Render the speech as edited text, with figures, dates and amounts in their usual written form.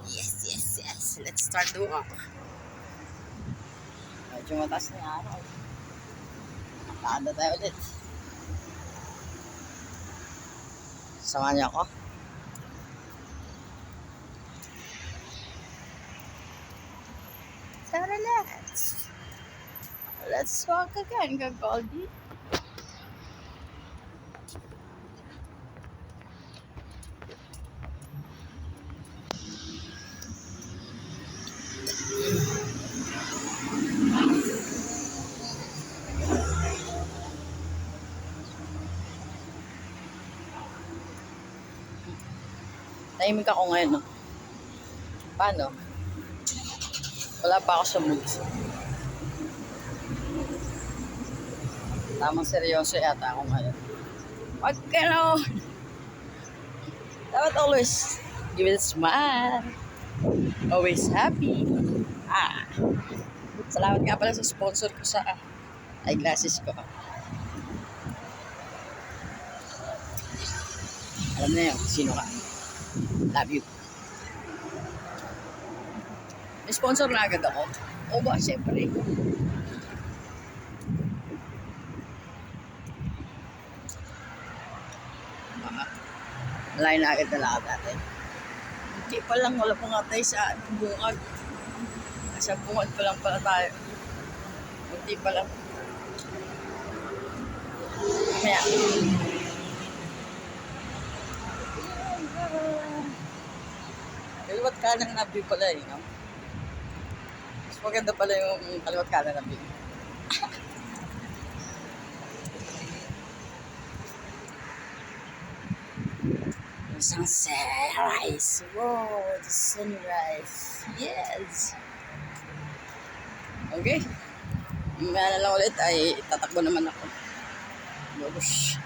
Yes, yes, yes. Let's start the walk. Medyo mataas na yung araw. Nakaanda tayo ulit. Samahan niyo ako. So relax. Let's walk again, Goldie. Tahimik ako ngayon, no? Paano? Wala pa ako sa mood. Tamang seryoso yata ako ngayon. Wag ganon! Dapat always give it a smile. Always happy. Salamat nga pala sa sponsor ko sa eyeglasses ko. Alam na yun, sino ka. Love you. May sponsor na agad ako. O ba, syempre. Malayo na agad na lakad natin. Hindi pa lang, wala pa nga tayo sa bungad. Nasa bungad pa lang pala tayo. Hindi pa lang. Kaya. Kaliwat kanan na view pala eh, no? Mas maganda pala yung kaliwat kanan na view. The sunrise. Whoa, the sunrise. Yes. Okay. Yung na lang ulit ay tatakbo naman ako. Babush.